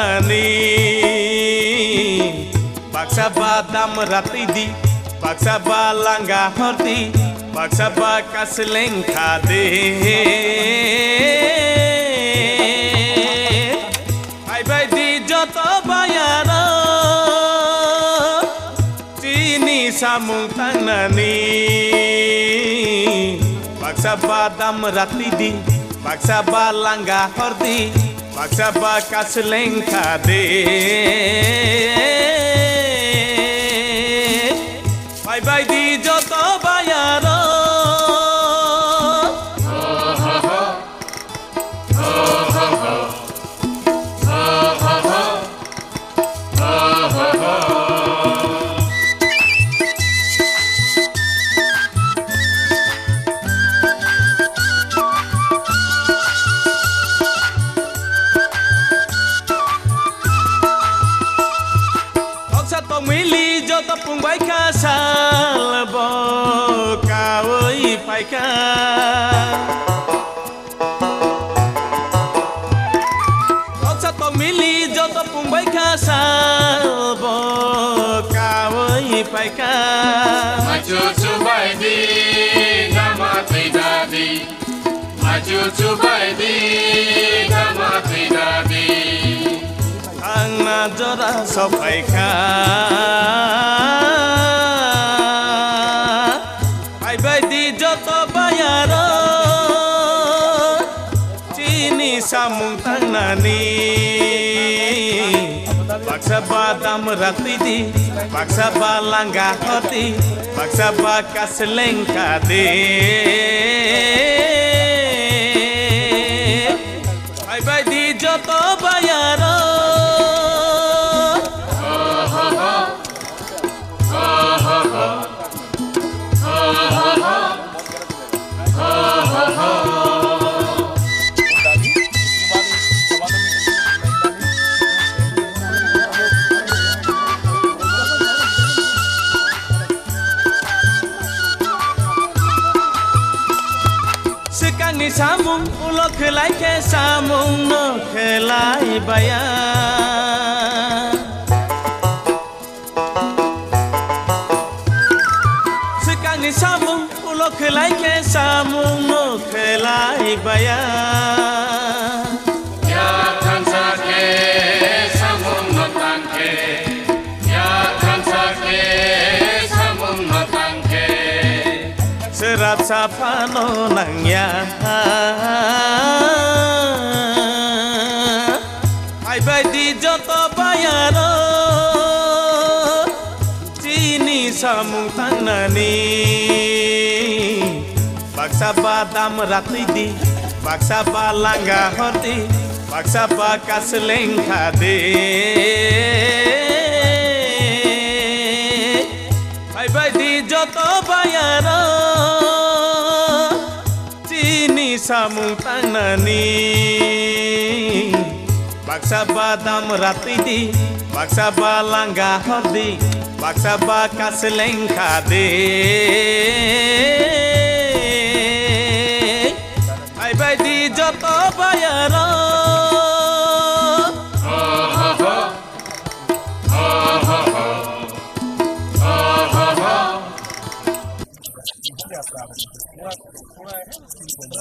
tangnani Baksa badam rati di Baksa balangga horti Baksa bakas lengka de Hai bai di joto bayaro Cini samung tangnani Baksa badam rati di Baksa balangga horti Baksa bakas lengka de Bye bye di joto bayaro Joto pung bai kasal bo kawai paika Oksa tong mili joto pung bai kasal bo kawai paika Maju cubai di nama tidadi Maju cubai di nama tidadi Ang najora sopaika Bye bye di joto bayaro Cini samung tangnani Baksa badam rati di Baksa balangga hoti Baksa bakas lengka de Bye bye di joto bayaro Sekani samung ulo kelai ke samung no kelai bayar Sekani samung ulo kelai ke samung no kelai bayar Ya kan sake samung no tangke Ya kan sake samung no tangke Serap sapano nangya Hai bai di joto bayaro Cini samung tangnani Baksa badam rati di Baksa balangga horti Baksa bakas lengka de Hai bai di joto bayaro Cini samung tangnani Baksa badam rati di Baksa balangga horti Baksa bakas lengka de Hai bai di joto bayaro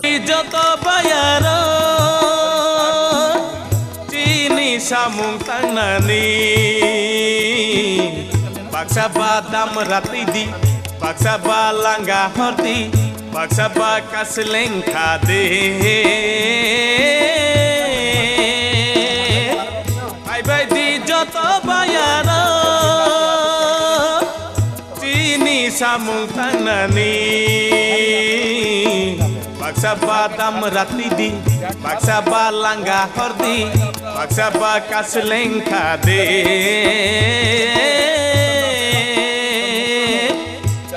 Di joto bayaro Cini samung tangnani Baksa badam rati di Baksa balangga horti Baksa bakas lengka de Hai bai di joto bayaro Cini samung tangnani Baksa badam rati di Baksa balangga horti Baksa bakas lengka de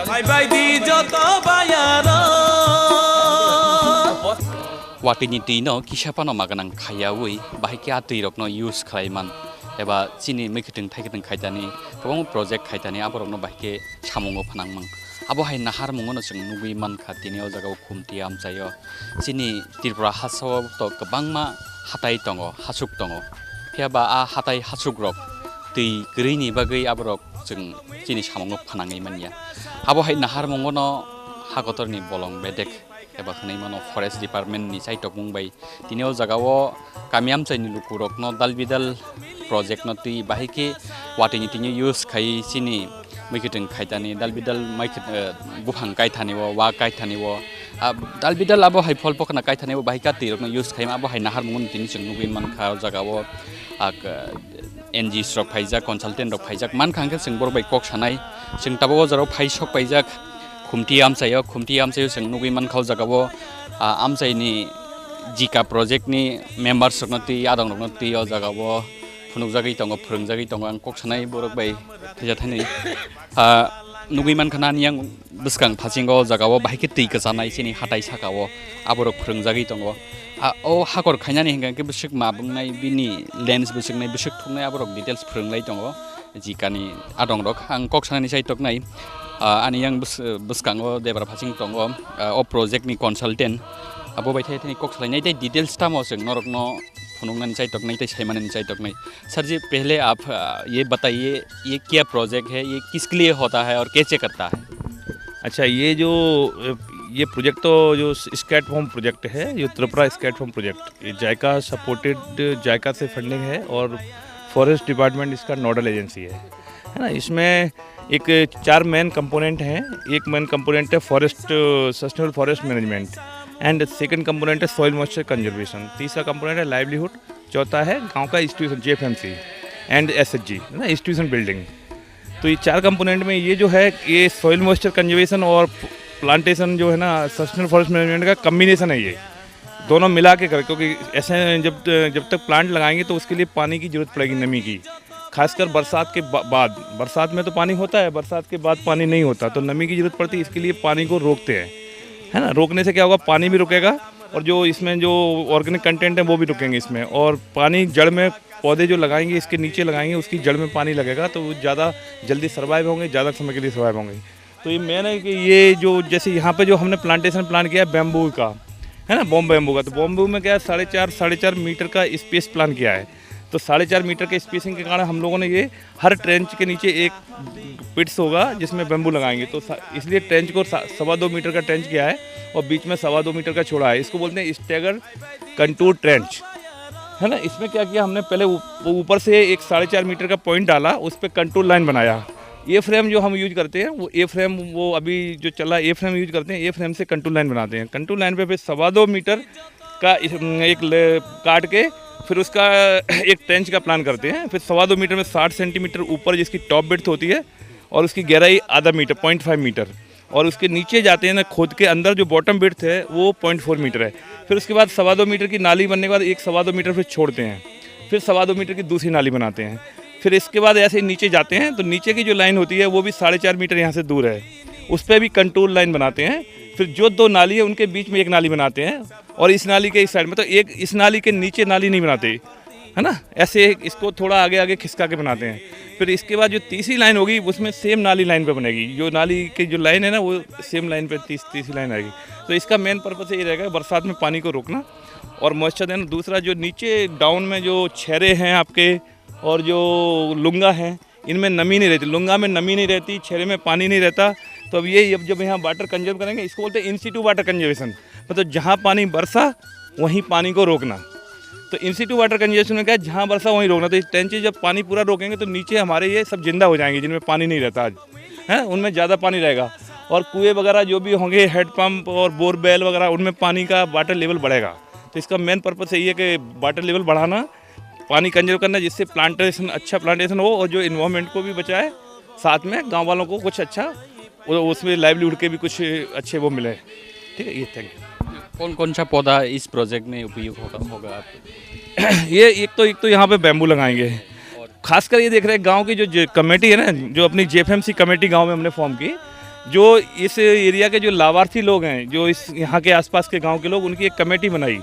Hai bai di joto bayaro Watini tino kisapano maganang khayawi bahiki atui rokno use khlaiman eba chini mekiting thaikiting khaitani kabang project khaitani aborokno bahike samungo phanangmang abo hai nahar mungono chung nugui man khatini o jaga khumti amchayo chini Tripura hasaw to kabangma hatai tongo hasuk tongo फियाबा हाथाय हासुग्रब दै गैरैनि बागै आबरक जों दिनै सामङाव फानाङै मानिया आबहाय नाहार मंगनो हागतरनि बलं बेदेक एबा खनै मानो फरेस्ट डिपार्टमेन्टनि साइटक बुंबाय दिनै जागाव गामियाम चाइनि लुकुरकनो दालबिदाल प्रजेक्टनो दै बाहायके वाटिनि तिनि इउज खाय सिनि मैखिथों खायतानि दालबिदाल मैखिथ बुफां गायथानिव वा गायथानिव दालबिदाल आबहाय फल पखना गायथानिव बाहायका दैरकनो इउज खायमा आबहाय नाहार मंगन दिनै जों नुगै मानखा जागाव एनजी स्ट्रक फाइजाक कनसालटेन्ट रक फाइजाक मानखांखे जों बरबाय कक सानाय जों ताबाव जराव फाइसक फाइजाक खुमथि आमसायो जों नुगै मानखाव जागाव आमसायनि जिका प्रजेक्टनि मेम्बार्स रकनति आदं रकनति अ जागाव फुनुकजागै दङ फोरोंजागै दङ आं कक सानाय बरबाय थैजाथानै नुगै मानखानानि आं बिसकां फासिंगाव जागाव बाहायके दै गजानाय सिनि हाथाय साकाव आबरक फोरोंजागै दङ ओ हागर खायनानि हिंगांके बिसक माबुंनाय बिनि लेन्स बिसकनाय बिसक थुंनाय आबरक डिटेल्स फोरोंलाय दङ जिकानि आदं रक आं कक सानानि साइटक नाय आनि आं बिसकांगो देबार फासिं दङ ओ प्रोजेक्टनि कनसालटेन्ट अब बैथाय थनि कक सालायनाय दे डिटेल्स तामो जों नरकनो फुनुंनानि साइटक नाय तै सायमाननि साइटक नाय सर जी पहले आप ये बताइए ये क्या प्रोजेक्ट है ये किसके लिए होता है और कैसे करता है अच्छा ये प्रोजेक्ट तो जो स्केट फॉर्म प्रोजेक्ट है ये त्रिपुरा स्केट फॉर्म प्रोजेक्ट ये जायका सपोर्टेड जायका से फंडिंग है और फॉरेस्ट डिपार्टमेंट इसका नोडल एजेंसी है ना। इसमें एक 4 मेन कंपोनेंट हैं। एक मेन कंपोनेंट है forest sustainable forest management and second component है सॉइल मॉइस्चर कंजर्वेशन, तीसरा कंपोनेंट है लाइवलीहुड, चौथा है गांव का इंस्टीट्यूशन जेएफएमसी एंड एसएचजी ना इंस्टीट्यूशन बिल्डिंग। तो ये 4 कंपोनेंट में ये जो है ये सॉइल मॉइस्चर कंजर्वेशन और प्लांटेशन जो है ना सस्टेनेबल फॉरेस्ट मैनेजमेंट का कम्बिनेशन है। ये दोनों मिला के कर, क्योंकि ऐसे जब तक प्लांट लगाएंगे तो उसके लिए पानी की जरूरत पड़ेगी, नमी की, खासकर बरसात के बाद। बरसात में तो पानी होता है, बरसात के बाद पानी नहीं होता, तो नमी की जरूरत पड़ती है। इसके लिए पानी को रोकते हैं, है ना। रोकने से क्या होगा, पानी भी रुकेगा और जो इसमें जो ऑर्गेनिक कंटेंट है वो भी रुकेंगे इसमें, और पानी जड़ में पौधे जो लगाएंगे इसके नीचे लगाएंगे उसकी जड़ में पानी लगेगा तो वो ज़्यादा जल्दी सर्वाइव होंगे, ज़्यादा समय के लिए सर्वाइव होंगे। तो ये मेन है कि ये जो जैसे यहाँ पे जो हमने प्लांटेशन प्लान किया है बैम्बू का, है ना, बैम्बू का, तो बैम्बू में क्या है 4.5 मीटर का स्पेस प्लान किया है। तो 4.5 मीटर के स्पेसिंग के कारण हम लोगों ने ये हर ट्रेंच के नीचे एक पिट्स होगा जिसमें बैम्बू लगाएंगे, तो इसलिए ट्रेंच को 2.25 मीटर का ट्रेंच किया है और बीच में 2.25 मीटर का छोड़ा है। इसको बोलते हैं स्टैगर कंटूर ट्रेंच, है ना। इसमें क्या किया हमने, पहले ऊपर से एक 4.5 मीटर का पॉइंट डाला, उस पर कंटूर लाइन बनाया। ए फ्रेम जो हम यूज करते हैं वो ए फ्रेम, वो अभी जो चला ए फ्रेम यूज करते हैं, ए फ्रेम से कंटूर लाइन बनाते हैं। कंटूर लाइन पे फिर 2.25 मीटर का एक काट के फिर उसका एक ट्रेंच का प्लान करते हैं। फिर 2.25 मीटर में 60 सेंटीमीटर ऊपर जिसकी टॉप बिड्थ होती है और उसकी गहराई आधा मीटर 0.5 मीटर, और उसके नीचे जाते हैं ना खोद के अंदर जो बॉटम बिड्थ है वो 0.4 मीटर है। फिर उसके बाद 2.25 मीटर की नाली बनने के बाद एक 2.25 मीटर फिर छोड़ते हैं, फिर 2.25 मीटर की दूसरी नाली बनाते हैं। फिर इसके बाद ऐसे नीचे जाते हैं तो नीचे की जो लाइन होती है वो भी 4.5 मीटर यहाँ से दूर है, उस पर भी कंटूर लाइन बनाते हैं। फिर जो 2 नाली है उनके बीच में एक नाली बनाते हैं, और इस नाली के इस साइड में तो एक इस नाली के नीचे नाली नहीं बनाते, है ना, ऐसे इसको थोड़ा आगे आगे खिसका के बनाते हैं। फिर इसके बाद जो तीसरी लाइन होगी उसमें सेम नाली लाइन पे बनेगी, जो नाली की जो लाइन है ना वो सेम लाइन पे तीसरी लाइन आएगी। तो इसका मेन पर्पस ये रहेगा बरसात में पानी को रोकना और मॉइस्चर देना। दूसरा जो नीचे डाउन में जो छेरे हैं आपके और जो लुंगा हैं इनमें नमी नहीं रहती, लुंगा में नमी नहीं रहती, छेरे में पानी नहीं रहता। तो अब ये जब यहाँ वाटर कंजर्व करेंगे, इसको बोलते हैं इन सिटू वाटर कंजर्वेशन, मतलब जहाँ पानी बरसा वहीं पानी को रोकना। तो इन सिटू वाटर कंजर्वेशन में क्या है, जहाँ बरसा वहीं रोकना। तो इस टेंचे जब पानी पूरा रोकेंगे तो नीचे हमारे ये सब जिंदा हो जाएंगे जिनमें पानी नहीं रहता आज, है उनमें ज़्यादा पानी रहेगा। और कुएँ वगैरह जो भी होंगे, हेड पंप और बोरवेल वगैरह, उनमें पानी का वाटर लेवल बढ़ेगा। तो इसका मेन पर्पस यही है कि वाटर लेवल बढ़ाना, पानी कंजर्व करना, जिससे प्लांटेशन अच्छा प्लांटेशन हो और जो इन्वायरमेंट को भी बचाए, साथ में गांव वालों को कुछ अच्छा उसमें लाइवलीहुड के भी कुछ अच्छे वो मिले। ठीक है, ये थैंक यू। कौन सा पौधा इस प्रोजेक्ट में उपयोग होगा आपको? ये एक तो यहाँ पे बैम्बू लगाएंगे। खासकर ये देख रहे हैं गांव की जो कमेटी है ना, जो अपनी जेएफएमसी कमेटी गांव में हमने फॉर्म की, जो इस एरिया के जो लाभार्थी लोग हैं, जो इस यहाँ के आसपास के गाँव के लोग, उनकी एक कमेटी बनाई,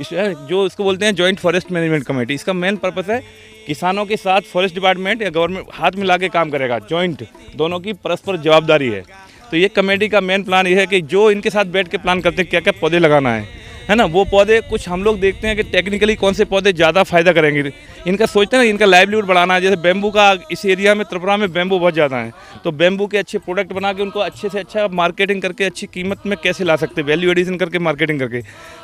जो इसको बोलते हैं जॉइंट फॉरेस्ट मैनेजमेंट कमेटी। इसका मेन पर्पस है किसानों के साथ फॉरेस्ट डिपार्टमेंट या गवर्नमेंट हाथ मिला के काम करेगा, जॉइंट, दोनों की परस्पर जवाबदारी है। तो ये कमेटी का मेन प्लान ये है कि जो इनके साथ बैठ के प्लान करते हैं क्या क्या पौधे लगाना है, है ना, वो पौधे कुछ हम लोग देखते हैं कि टेक्निकली कौन से पौधे ज़्यादा फायदा करेंगे, इनका सोचते हैं ना, इनका लाइवलीहुड बढ़ाना है। जैसे बेम्बू का इस एरिया में त्रिपुरा में बेम्बू बहुत ज़्यादा है, तो बेम्बू के अच्छे प्रोडक्ट बना के उनको अच्छे से अच्छा मार्केटिंग करके अच्छी कीमत में कैसे ला सकते, वैल्यू एडिशन करके मार्केटिंग करके,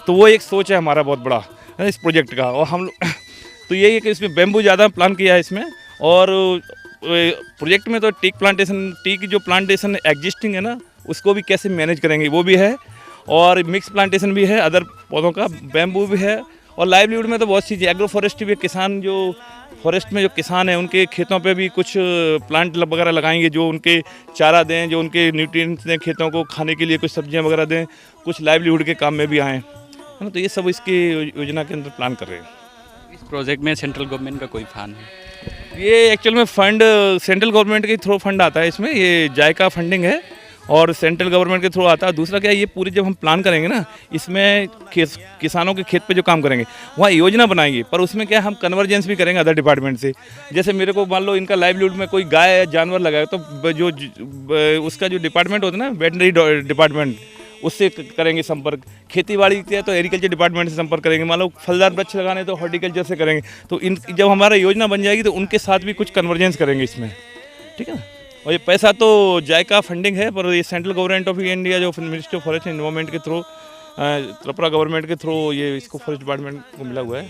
तो वो एक सोच है हमारा बहुत बड़ा है इस प्रोजेक्ट का। और हम लोग तो यही है कि इसमें बेम्बू ज़्यादा प्लान किया है इसमें। और प्रोजेक्ट में तो टी की जो प्लांटेशन एग्जिस्टिंग है ना, उसको भी कैसे मैनेज करेंगे वो भी है, और मिक्स प्लांटेशन भी है, अदर पौधों का बेम्बू भी है। और लाइवलीहुड में तो बहुत चीज़, एग्रो फॉरेस्ट्री भी, किसान जो फॉरेस्ट में जो किसान हैं उनके खेतों पे भी कुछ प्लांट वगैरह लगाएंगे जो उनके चारा दें, जो उनके न्यूट्रिएंट्स दें, खेतों को खाने के लिए कुछ सब्जियां वगैरह दें, कुछ लाइवलीहुड के काम में भी आएँ, है ना। तो ये सब इसकी योजना के अंदर प्लान कर रहे हैं। इस प्रोजेक्ट में सेंट्रल गवर्नमेंट का कोई फंड है? ये एक्चुअल में फंड सेंट्रल गवर्नमेंट के थ्रू फंड आता है इसमें, ये जायका फंडिंग है और सेंट्रल गवर्नमेंट के थ्रू आता है। दूसरा क्या है, ये पूरी जब हम प्लान करेंगे ना, इसमें किसानों के खेत पे जो काम करेंगे वहाँ योजना बनाएंगे, पर उसमें क्या हम कन्वर्जेंस भी करेंगे अदर डिपार्टमेंट से। जैसे मेरे को मान लो इनका लाइवलीहुड में कोई गाय या जानवर लगा है, तो जो उसका जो डिपार्टमेंट होता है ना, वेटनरी डिपार्टमेंट, उससे करेंगे संपर्क। खेती बाड़ी किया तो एग्रीकल्चर डिपार्टमेंट से संपर्क करेंगे। मान लो फलदार वृक्ष लगाने तो हॉर्टिकल्चर से करेंगे। तो इन जब हमारा योजना बन जाएगी तो उनके साथ भी कुछ कन्वर्जेंस करेंगे इसमें, ठीक है ना। और ये पैसा तो जायका फंडिंग है, पर ये सेंट्रल गवर्नमेंट ऑफ इंडिया जो मिनिस्ट्री ऑफ फॉरेस्ट एनवायरनमेंट के थ्रू, त्रिपुरा गवर्नमेंट के थ्रू ये इसको फॉरेस्ट डिपार्टमेंट को मिला हुआ है।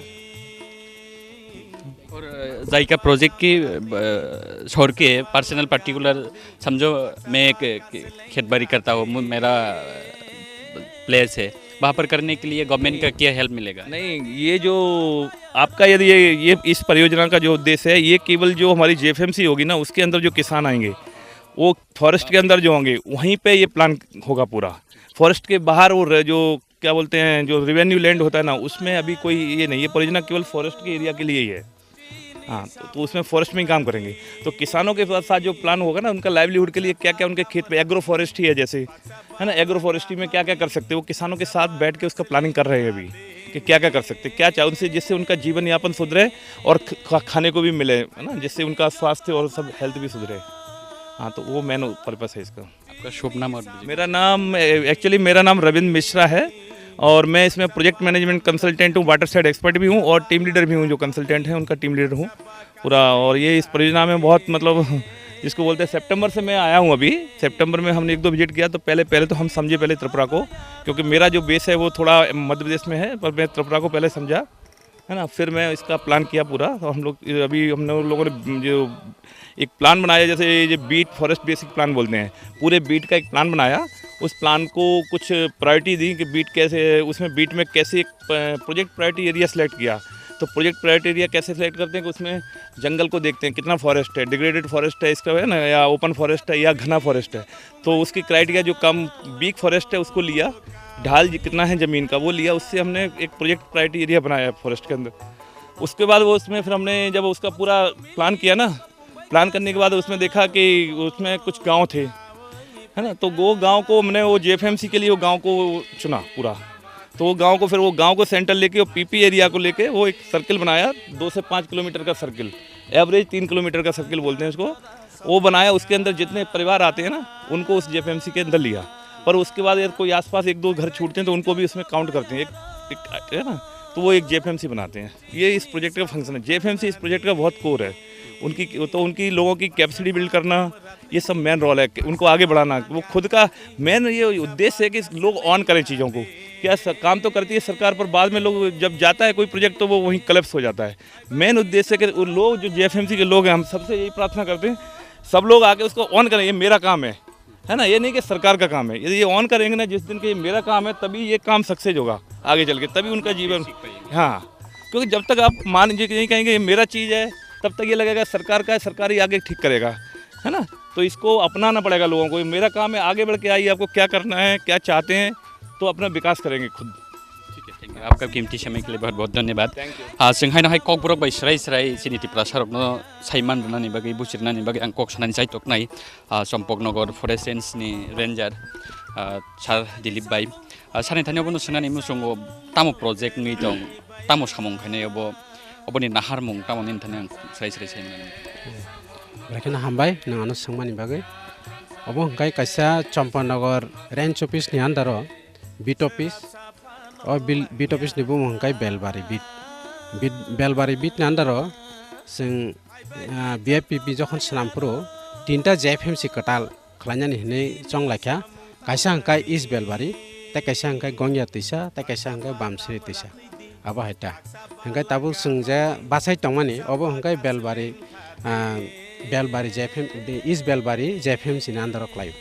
और जायका प्रोजेक्ट की छोड़ के पर्सनल पर्टिकुलर समझो, मैं एक खेतबाड़ी करता हूँ, मेरा प्लेस है, वहाँ पर करने के लिए गवर्नमेंट का क्या हेल्प मिलेगा? नहीं, ये जो आपका यदि ये इस परियोजना का जो उद्देश्य है, ये केवल जो हमारी जेएफएमसी होगी ना, उसके अंदर जो किसान आएंगे वो फॉरेस्ट के अंदर जो होंगे वहीं पे ये प्लान होगा पूरा। फॉरेस्ट के बाहर वो जो क्या बोलते हैं, जो रेवेन्यू लैंड होता है ना, उसमें अभी कोई ये नहीं, ये परियोजना केवल फॉरेस्ट के एरिया के लिए ही है। हाँ, तो उसमें फॉरेस्ट में ही काम करेंगे। तो किसानों के साथ जो प्लान होगा ना, उनका लाइवलीहुड के लिए क्या क्या उनके खेत पे एग्रो फॉरेस्ट्री है, जैसे है ना, एग्रो फॉरेस्ट्री में क्या क्या कर सकते हैं, वो किसानों के साथ बैठ के उसका प्लानिंग कर रहे हैं अभी कि क्या क्या कर सकते हैं, क्या चाहे उनसे, जिससे उनका जीवन यापन सुधरे और खाने को भी मिले, है ना, जिससे उनका स्वास्थ्य और सब हेल्थ भी सुधरे। हाँ, तो वो मेन पर्पस है इसका। आपका शुभ नाम? और मेरा नाम एक्चुअली मेरा नाम रविंद्र मिश्रा है, और मैं इसमें प्रोजेक्ट मैनेजमेंट कंसल्टेंट हूँ, वाटर साइड एक्सपर्ट भी हूँ, और टीम लीडर भी हूँ, जो कंसल्टेंट हैं उनका टीम लीडर हूँ पूरा। और ये इस परियोजना में बहुत मतलब जिसको बोलते हैं, सितंबर से मैं आया हूँ। अभी सितंबर में हमने 1-2 विजिट किया, तो पहले तो हम समझे पहले त्रिपुरा को, क्योंकि मेरा जो बेस है वो थोड़ा मध्य प्रदेश में है, पर मैं त्रिपुरा को पहले समझा, है ना, फिर मैं इसका प्लान किया पूरा। तो हम लोग अभी हमने लोगों ने जो एक प्लान बनाया, जैसे ये बीट फॉरेस्ट बेसिक प्लान बोलते हैं, पूरे बीट का एक प्लान बनाया। उस प्लान को कुछ प्रायोरिटी दी कि बीट कैसे, उसमें बीट में कैसे एक प्रोजेक्ट प्रायोरिटी एरिया सेलेक्ट किया। तो प्रोजेक्ट प्रायोरिटी एरिया कैसे सेलेक्ट करते हैं कि उसमें जंगल को देखते हैं, कितना फॉरेस्ट है, डिग्रेडेड फॉरेस्ट है इसका, है ना, या ओपन फॉरेस्ट है या घना फॉरेस्ट है। तो उसकी क्राइटेरिया जो कम वीक फॉरेस्ट है उसको लिया, ढाल कितना है ज़मीन का वो लिया, उससे हमने एक प्रोजेक्ट प्रायोरिटी एरिया बनाया फॉरेस्ट के अंदर। उसके बाद वो उसमें फिर हमने जब उसका पूरा प्लान किया ना, प्लान करने के बाद उसमें देखा कि उसमें कुछ गांव थे, है ना, तो वो गांव को हमने वो जेएफएमसी के लिए वो गांव को चुना पूरा। तो वो गांव को फिर वो गांव को सेंटर लेके वो पीपी एरिया को लेके वो एक सर्किल बनाया, 2 से 5 किलोमीटर का सर्किल, एवरेज 3 किलोमीटर का सर्किल बोलते हैं उसको, वो बनाया। उसके अंदर जितने परिवार आते हैं ना, उनको उस जेएफएमसी के अंदर लिया। पर उसके बाद यदि कोई आसपास 1-2 घर छूटते हैं तो उनको भी उसमें काउंट करते हैं, एक है ना, तो वो एक जेएफएमसी बनाते हैं। ये इस प्रोजेक्ट का फंक्शन है। जेएफएमसी इस प्रोजेक्ट का बहुत कोर है। उनकी लोगों की कैपेसिटी बिल्ड करना, ये सब मेन रोल है, उनको आगे बढ़ाना। वो खुद का मेन ये उद्देश्य है कि लोग ऑन करें चीज़ों को। क्या काम तो करती है सरकार, पर बाद में लोग जब जाता है कोई प्रोजेक्ट तो वो वहीं कलेप्स हो जाता है। मेन उद्देश्य है कि लोग जो जेएफएमसी के लोग हैं, हम सबसे यही प्रार्थना करते हैं, सब लोग आके उसको ऑन करें। ये मेरा काम है ना, ये नहीं कि सरकार का काम है। यदि ये ऑन करेंगे ना, जिस दिन के ये मेरा काम है, तभी ये काम सक्सेस होगा आगे चल के, तभी उनका जीवन। हाँ, क्योंकि जब तक आप मान लीजिए कि नहीं कहेंगे ये मेरा चीज़ है, तब तक ये लगेगा सरकार का है, सरकार ही आगे ठीक करेगा, है ना। तो इसको अपनाना पड़ेगा लोगों को। ये मेरा काम है, आगे बढ़ के आइए, आपको क्या करना है, क्या चाहते हैं, तो अपना विकास करेंगे खुद। ठीक है, आपका कीमती समय के लिए बहुत बहुत धन्यवाद। जोंहाय ककब्रक बाय स्राय स्राय सिनिटिफ्रा सारकनो साइमान रुनानि बागै बुसिरनानि बागै आं कक सानानि साइटकनाय चम्पकनगर फरेस्ट रेन्जनि रेन्जार सार दिलीप बाय सारनि थानायावबो नुसुनानि मुसुंगो तामो प्रोजेक्ट नि दं तामो सामं खायनायावबो अबनि नाहार मुं तामोनि थाने आं स्राय स्राय साइमान लेकिन हामबाय नङानो सोंमानि बागै अब हंखाय कायसा चम्पानगर रेन्ज अफिस नि Andarao beat office o bit office ni bung hangkai belbari bit belbari bit ni andaro sing BFPP jokhon sinampuro tinta JFMC katal khlainyani hine chonglakha kaisa hangkai East belbari ta kaisa hangkai gongya tisa ta kaisa hangkai bamsiri tisa abo haita hangkai tabu singje basai tongmani obo hangkai belbari JFM East belbari JFMC ni andaro khlaio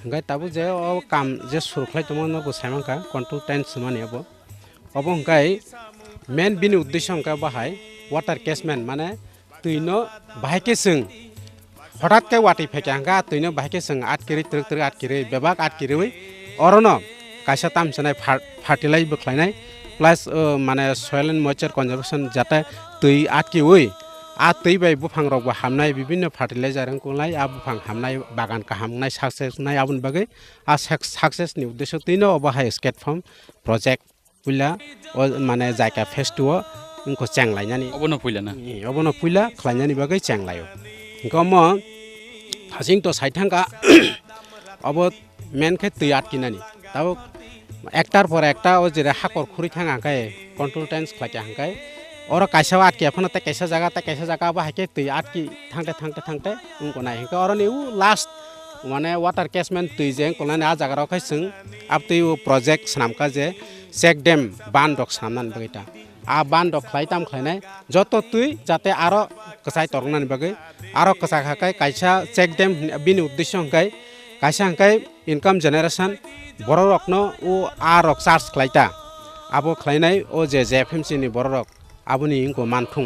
hangkai tabu je o kam je surkhlai tongmano bo saimangka control tent sumani abo hangkai main bini uddesho hangkai bahai water catchment mane tuino bahai sing হঠাৎ কে ওয়াটি ফেকে হাঙ্গা তুইনো বাহিকে সঙ্গ আটকিরি ত্রক আটকিরি বেবাক আটকিরি অরনো কাইসা তামসানাই fertilise বখ্লাইনাই plus মানে soil and moisture conservation যাতে তুই আটকি আর তুই by বুফাং রকবো হামনাই বিভিন্ন fertiliser কোলাই আ বুফাং হামনাই বাগান কাহামনাই সাকসেস নাই আবুন বাগে আর সাকসেস নি উদ্দেশ্য তুইনো অবহাই স্কেট ফার্ম প্রজেক্ট পুইলা মানে জায়গা ফেস টু ইনকো চ্যাংলাইনানি অবনো পুইলা খ্লাইনানি বাগে চ্যাংলাইও গম হাসিং তো সাইথাঙ্কা অব মেনকে তুই আটকিনানি তাও একটার পর একটা ও যে হাকর খুরি থাঙ্গা হাঙ্কায় কন্ট্রোল টেন্স খাইকে হাঙ্কায় ওর কাইসাও আটকি এখন তে কাইসা জায়গা বা হাইকে তুই আটকি থাকতে উনকো নাই হাঙ্কা ওর নিউ লাস্ট মানে ওয়াটার ক্যাচমেন্ট তুই যে কোলানে আ জায়গা রাখাই সং আপ তুই প্রজেক্ট সামকা যে চেক ড্যাম বান ডক সামনান বগিটা আ বান ডক খাইতাম খাইনাই যত তুই যাতে আরো কসাই তরংনানি বাগে আরো কসা খাকাই কাইসা চেক ড্যাম বিনি উদ্দেশ্য হংকাই কাইসা হংকাই ইনকাম জেনারেশন বড় রকনো ও আর রক চার্জ খাইতা আবো খাইনাই ও যে JFMC ni বড় রক আবুনি ইনকো মানথুং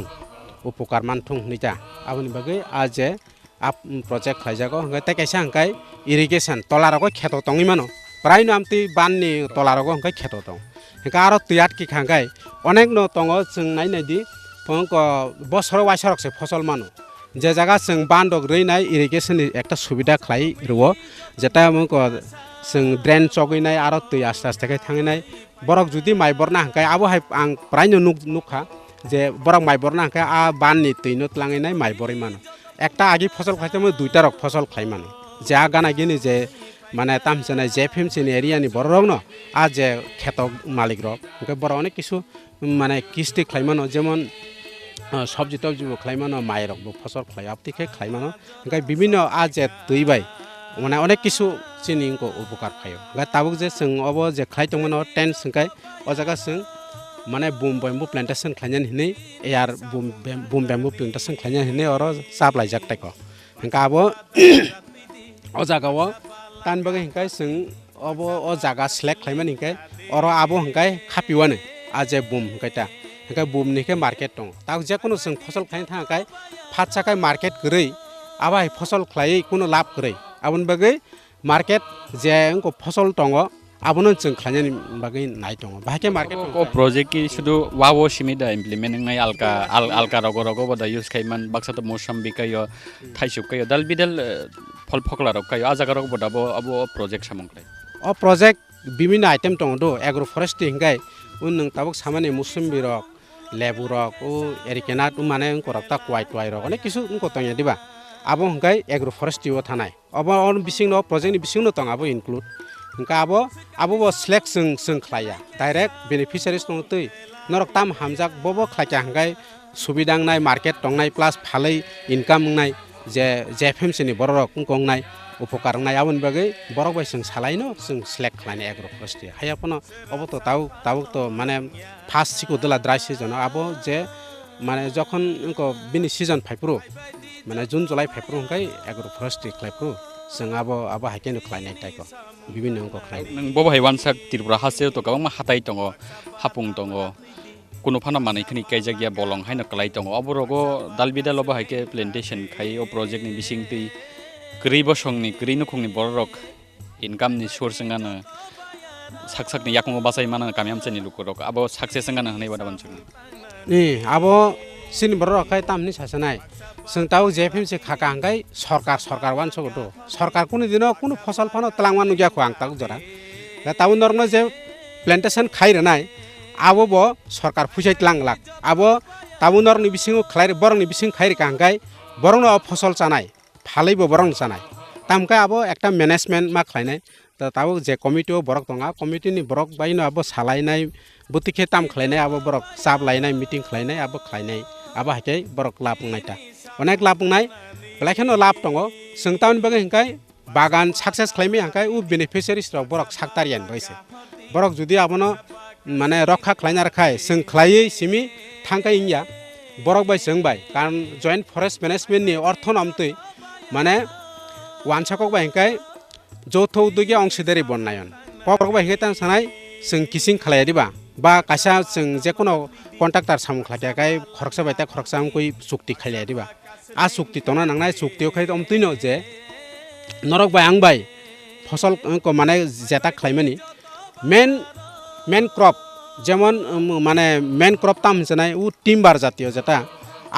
উপকার মানথুং নিতা আবুনি বাগে আ যে আপ প্রজেক্ট খাইজাগো হংকাই তে কাইসা হংকাই ইরিগেশন তলারগো খেতো তংই মানো প্রায় আমতি বাননি তলারগো হংকাই খেতো তং হংকা আরো তুইয়াত কি খাঙ্গাই অনেক ন তং जों নাইনাইদি পংক বছর ওয়াইসরকসে ফসল মানো যে জায়গা जों বান্দক রইনাই ইরিগেশন একটা সুবিধা খাই রো যেটা মক जों ড্রেন চগইনাই আর তুই আস্তে আস্তে থাঙিনাই বরক যদি মাই বরনা হাঙ্কাই আবো হাই আং প্রায়নো নুখা যে বরক মাই বরনা হাঙ্কাই আ বাননি তুইনো তলাঙিনাই মাই বরই মানো একটা আগে ফসল খাইতে মই দুইটা রক ফসল খাই মানো যে আগানা গিনি যে মানে তামসানাই JFMC ni এরিয়ানি বড় রক ন আ যে খেত মালিক রক বড় অনেক কিছু মানে কিস্তি খাইমানো যেমন সবজি টবজি খাইমানো মাই রক ফসল খাই আপতিকে খাইমানো গাই বিভিন্ন আ যে তুইবাই মানে অনেক কিছু চিনি ইনকো উপকার খাইও গাই তাবুক যে जों অব যে খাইতংমানো টেন সঙ্কাই ও জায়গা जों মানে বুম ব্যাম্বু প্ল্যান্টেশন খাইনান হিনে এয়ার বুম ব্যাম্বু প্ল্যান্টেশন খাইনান হিনে অর সাপ্লাই জাক তাইকো হংকা আবো ও জায়গাও তান বাগে হংকাই जों অব ও জায়গা সিলেক্ট খাইমান হংকাই অর আবো হংকাই খাপিওয়ানো আ যে broom হংকাইতা hingga boom ni ke market tong tak je kono जों फसल खाइन थाङाखाय फाटसाखाय market गरै आबाय फसल खाइ कोनो लाभ गरै आबन बागै market जे को फसल तंग आबनो जों खायनि बागै नाय तंग बाहाके market को project ki শুধু wawo simida implement ngai alka rogo boda use khaiman baksa to mosam bikayo thaisuk kayo dal bidal fol phokla rok kayo ajaga rok boda abo project samongklai o project বিভিন্ন item tong do agro forestry hingai un nang tabuk samane musumbi rok lebu rok o erikenat mane korokta kwai twai rok ne kisu ko tongya diba abo hingai agro forestry o thanai abo on bising no project ni bising no tong abo include hingka abo bo select जों khlaya direct beneficiaries tong tui norok tam hamjak bobo khlaka hingai subidang nai market tong nai plus phalai income nai je JFMC ni borok kong nai উপকার নাই আবন বাগে বরক by जों সালাইনো जों select খালানি agro forestry হায়াপনো অবো তো তাও তো মানে ফার্স্ট সিকো দলা ড্রাই সিজন আবো যে মানে যখন ইনকো বিনি সিজন ফাইপ্রো মানে জুন জুলাই ফাইপ্রো হংকাই agro forestry খাইপ্রো जों আবো হাইকেনো খালাইনাই টাইকো বিভিন্ন অঙ্ক খাই নং বব হাইওয়ান সাক ত্রিপুরা হাসে তো গোबां হাতাই দङ হাপুং दङ কোনো ফানা মানে খনি কাইজাগিয়া বলং হাইনো কলাই দङ অবরগো দালবিদাল অব হাইকে প্ল্যান্টেশন খাই ও প্রজেক্ট নি বিসিং তুই gri bosongni gri nukhungni borok income ni source ngana saksak ni yakung basai mana kamiam chani lukorok abo success ngana hanai bada bansung ni abo sin borok kai tamni sasanai जों ताव JFMC खाका हंगाय सरकार वान सगतो सरकार कुनि दिनो कुनु फसल फानो तलांगमान नुगिया खो आं ताक जरा ताव नरनो जे प्लांटेशन खाइ रनाय आबो बो सरकार फुसाइ तलांग लाक आबो ताव नरनि बिसिङो खलाइ बरंनि बिसिङ खाइ का हंगाय बरंनो फसल चानाय फालैबो बरं चानाय तामका आबो एकटा मैनेजमेंट मा खलाइनाय त tabu je committee borok tonga committee ni borok bai no abo salainai butikhe tam khlainai abo borok sab lainai meeting khlainai abo khlainai abo hakai borok lapngai ta onek lapngai belakheno lap tongo sengtaun bagai hingkai bagan success khlaimi hingkai u beneficiaries rok borok saktarian baise borok judi abono mane rokha khlainar khai seng khlai simi thangkai ingya borok bai seng bai karon joint forest management ni orthon amtui mane wansakok bai hingkai jotho udogi অংশীদারি বন্নায়ন পরক bai hingkai tang sanai seng kising khlai diba ba kaisa seng jekono contractor samung khlai kai khoroksa bai ta khoroksa koi chukti khlai diba a chukti tona nangnai chukti khai omtuino je norok bai ang bai ফসল ko mane jeta khlaimani main crop যেমন মানে main crop তাম হচ্ছে উ timber জাতীয় যেটা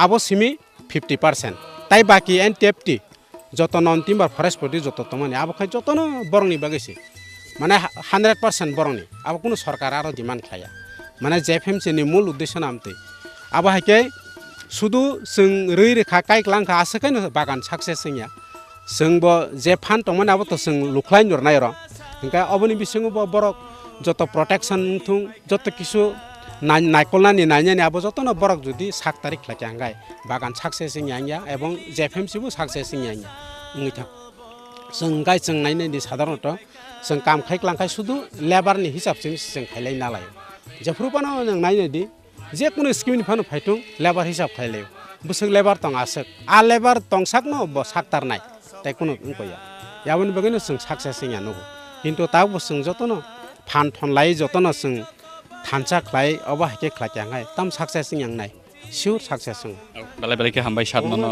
আবো সিমি 50% তাই বাকি এনটিএফটি যত নন টিম্বার ফরেস্ট প্রতি যত তমানি আবো খাই যত বরংনি বাগেছে মানে 100% বরংনি আবো কোনো সরকার আরো ডিমান্ড খায়া মানে জেএফএমসি নি মূল উদ্দেশ্য নামতে আবো হাইকে শুধু जों रै रेखा काइक्लांखा आसोखायनो बागान साक्सेस जोंनिया जोंबो जे फान दंमोन आबो तो जों लुख्लाय नुरनाय र ओंखाय अबनि बिसिङाव बरक যত প্রটেকশন থুং যত কিছু নাইকলনানি নাইনানি আবো যতন বরক যদি 7 তারিখ লাগে আঙ্গাই বাগান সাকসেসিং ইয়াঙ্গা এবং জেএফএমসিবো সাকসেসিং ইয়াঙ্গা উইথা जों गाय जों नायनायनि साधारणत जों काम खाइक्लांखाय शुधु लेबारनि हिसाबजों जों खायलाय नालाय जेफ्रुबानो जों नायनायदि जे कुनु स्किमनि फानो फायथुं लेबार हिसाब खायलाय बुसुं लेबार दं आसक आ लेबार दंसाकनो ब साकतारनाय ताय कुनु उनकया याबनि बगैनो जों साकसेसिं यानो किन्तु ताबो जों जतनो फान थनलाय जतन जों थानसा खलाय अबा हाके खलाय ताम साक्सेसिं यांनाय सिउर साक्सेसिं बालाय बालायके हामबाय सादमनो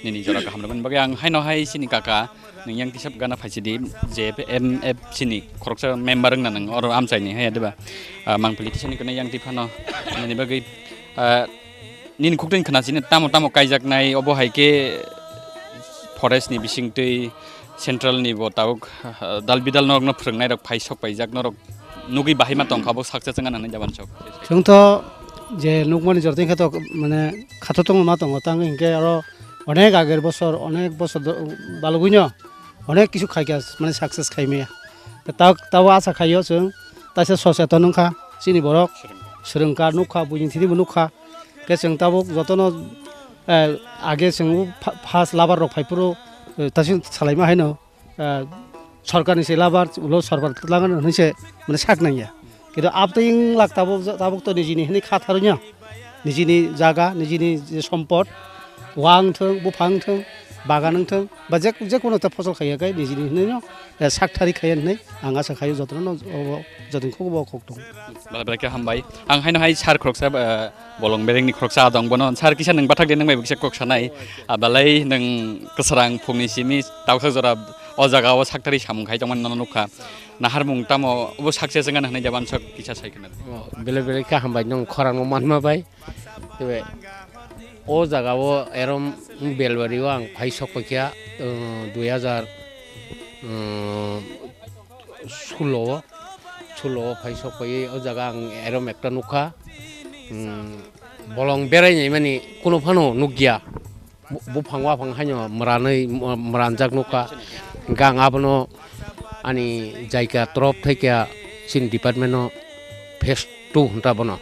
निनि जरा गाहामदोंमोन बागै आं हायनो हाय सिनि काका नों तिसाब गाना फाइसिदि जेएफएमएफ सिनि खरकसा मेम्बार रोंना नों अर आमसायनि हाय देबा मां पलिटिशियन कने yang तिफानो निनि बागै निनि खुक्तन खोनासिनो तामो तामो कायजाकनाय अबो हायके फरेस्ट नि बिसिंतै सेंट्रल नि बतावक दालबिदाल नरगनो फोरोंनाय रक फाइसक पाइजाक नरक नुगै बाहायमा तंखाबो साक्सेस जानानै जाबान सब जोंथ' जे नुगमनि जरथिं खाथ माने खाथ दङ मा दङ तां हिंके आरो अनेक आगेर बছর अनेक बছর बालगुइनो अनेक किछु खायगा माने साक्सेस खायमेया ताव आसा खायो जों तासे ससेतन नखा सिनि बरक सोरंका नुखा बुजिथिनि नुखा के जों ताबो जतन आगे जों फास लाबार रक फाइपुरो तासिं सालायमा हायनो सरकारनि से लाबार उलो सरकार लागोन होनसे माने साकनाया किन्तु आपतिं लाख ताबो तो निजिनि हनि खाथारnya निजिनि जागा निजिनि सम्पद वांथों बुफांथों बागानथों बा जेखुनु ता फसल खायाखै निजिनि हनिनो साकथारि खायनै आं आसा खायो जतन जतनखौ खक दं बालायके हामबाय आं हायनो हाय सार खरकसा बलं बेरेंनि खरकसा दं बनो सार किसा नों बाथाक देनों बाय बिसे खरकसानाय बालाय नों कसरां फुंनिसिमि तावसा जरा अ जागाव साकथारि सामुंखाय दंमोन ननुखा नाहार मुंतामो अब साक्सेस जाना होनाय जाबान सब किसा सायखना बेले बेले का हामबाय नों खरां मानमा बाय बे ओ जागाव एरम बेलबारियाव आं फाइसक पकिया 2016 फाइसक पयै ओ जागा आं एरम एकटा नुखा बलं बेरायनाय माने कुनु फानो नुगिया बुफां वाफां हायनो मरानै मरानजाक नुखा गां आबनो आनी जायगा तरफ थैके सिन डिपार्टमेन्टनो फेस 2 हन्ता बनो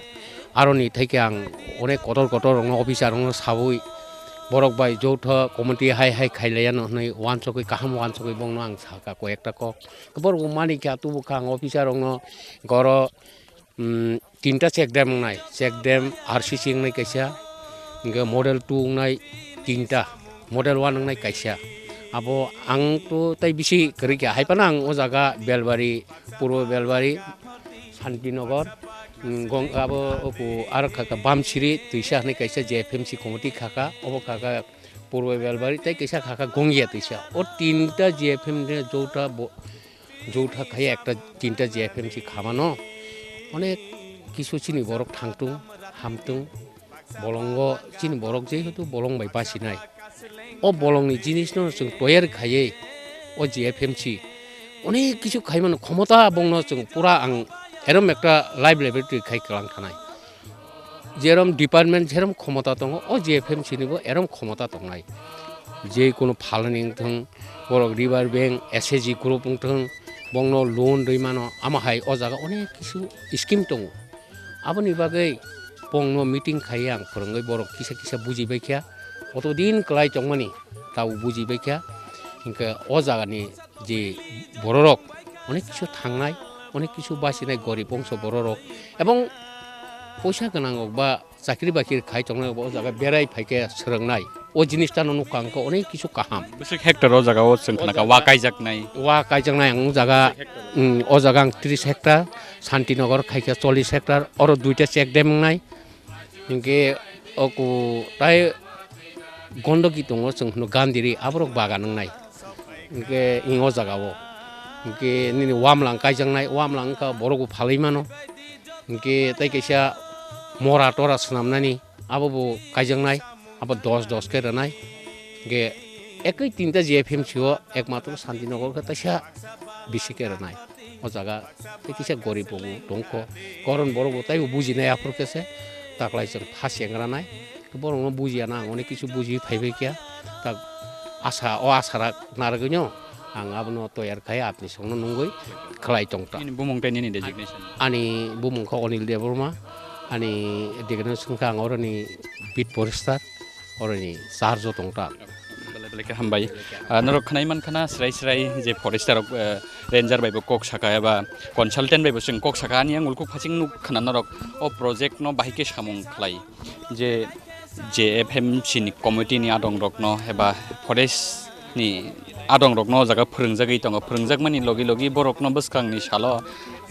आरोनि थैके आं अनेक कटर अफिसार साबुइ बरक बाय जौथ कमिटि हाय हाय खायलायानो नै वानसकै काहाम वानसकै बंनो आं साका को एकटा को बरक मानि क्या तु बुखां अफिसार गर तीनटा चेक डैम आरसीसी नै कैसा मॉडल 2 नै तीनटा मॉडल 1 नै कैसा अब आं तो तै बिसि करिके हायपाना आं ओ जागा बेलबारि पूर्व बेलबारि शान्तिनगर गं आबो ओको आर खाका बामसिरि तैसा नै कैसा जेएफएमसी कमिटि खाका अब खाका पूर्व बेलबारि तै कैसा खाका गंगिया तैसा ओ तीनटा जेएफएम ने जौथा खाय एकटा तीनटा जेएफएमसी खामानो अनेक किसु चिनि बरक थांतुं हामतुं बलंग चिनि बरक जेहेतु बलं बाय बासिनाय ओ बलंनि जिनिसनो जों तयार खायै ओ जेएफएमसी अनेक किसु खायमान क्षमता बंनो जों पुरा आं एरम एकटा लाइभ लाइब्रेरी खायख्लां थानाय जेरम डिपार्टमेन्ट जेरम क्षमता दङ ओ जेएफएमसी निबो एरम क्षमता दंनाय जे कोनो फालानिं थों बरक रिभार बेंक एसएजी ग्रुप थों bongno loan rimano amahai o jaga onek kisu scheme tongo aboni bagai bongno meeting khayang phrangai borok kisa kisa bujibai kya otodin klai tongmani tau bujibai kya hinka o jaga ni je bororok onek kisu thangnai onek kisu basinai gorib bongso bororok ebong পয়সা গোনাং বা চাকরি বাকরি খাই তংনাই ও জায়গা বেড়াই ফাইকে সোরাংনাই ও জিনিসটা নুকাংক অনেক কিছু কাহাম बेसे हेक्टर ओ जगह ओ जों खनाका वा काइजाकनाय ওয়া কাইজাংনাই আং জায়গা ও জায়গা 30 হেক্টর শান্তিনগর খাইকে 40 হেক্টর আর দুইটা চেক ড্যাম নাই ইনকে ওকু তাই গন্ডকি দङ जों गान्दिरि आबरक बागान নাই ইনকে ইং ও জায়গাও ইনকে নিনি ওয়ামলাং কাইজাংনাই ওয়ামলাং का बरगु फालैमानो इनके तै कैसा मरा टरा सुनामनानी अब वो काइजंगनाय अब 10 के रनाय के एकै तीनटा जेएफएम छियो एकमात्र शान्तिनगर का तैसा बिसि के रनाय ओ जगह तै कैसा गरीब बगु दंको गरन बरगु तै बुजिनाय आफरकेसे ताकलाय जों फासेंग्रानाय बरंनो बुजिया ना अनेक किछु बुजि फाइबाय किया ता आशा ओ आसारा नारगनो आं आबनो तयार खाय आपनि संनो नंगै खलाय तंता बुमंगतायनि नि डेजिगनेशन ani bumungka Onil Deborma ani digana sungka ngorani bit poristar orani sarjo tongta बेलेके हामबाय नरक खनाय मान खाना स्राय स्राय जे फरेस्टार रेंजर बायबो कक साका एबा कनसालटेन्ट बायबो जों कक साका नि आंगुलखौ फासिं नुक खाना नरक ओ प्रोजेक्ट न बाहिके सामुं खलाय जे जेएफएम सिनि कमिटि नि आदं रक न एबा फरेस्ट नि आदं रक न जागा फोरोंजागै दङ फोरोंजागमानि लगे लगे बरक न बसखांनि साल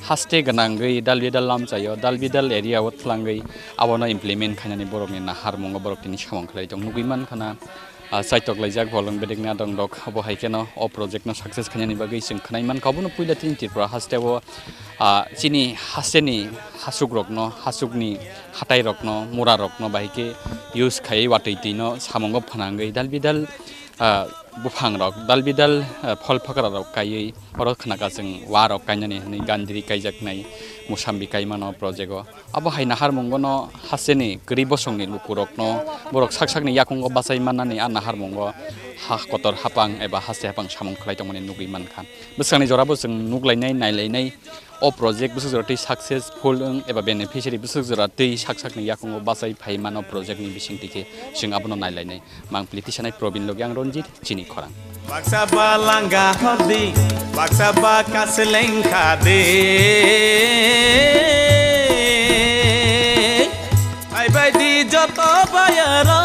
हास्टे गनांगै दालबिदाल लामचायो दालबिदाल एरियाव थलांगै आवनो इमप्लिमेन्ट खानानि बरकनि नाहार मंग बरकनि सामं खलाय दं नुगैमान खाना साइटक लाइजाक भलं बेदेगना दं दक बहायकेनो अ प्रोजेक्ट न सक्सेस खानानि बागै जों खनायमान काबुनो पुइला तिनतिरफ्रा हास्टेव चिनि हासेनि हासुक रकन हासुकनि हाथाय रकन मुरा रकन बाहिके युज खायै वाटैतिन सामंग फनांगै दालबिदाल बुफां रक दालबिदाल फल फकरा रक कायै अर खनाका जों वा रक कायनानि नै गान्दिरि कायजाकनाय मुसाम्बि कायमानो प्रोजेक्ट अब हाय नाहार मंगन हासेनि गरि बसंनि लुकुरकन बरक साकसाकनि याकंग बासाय माननानै आ नाहार मंग हा कतर हापां एबा हासे हापां सामं खलाय दंमोन नुगै मानखा बोसांनि जराबो जों नुगलायनाय नायलायनाय अ प्रोजेक्ट बुसु जरातै सक्सेसफुल एबा बेनिफिशियारि बुसु जरातै साकसाकनि याकंग बासाय फायमानो प्रोजेक्टनि बिसिंतिके जों आबनो नायलायनाय मांप्लिति सानाय प्रबिन लगे आं रनजित चिनि खरां बाक्सा बालांगा हरदी बाक्सा बाकास लेंखा दे आइ बायदि जत बायारा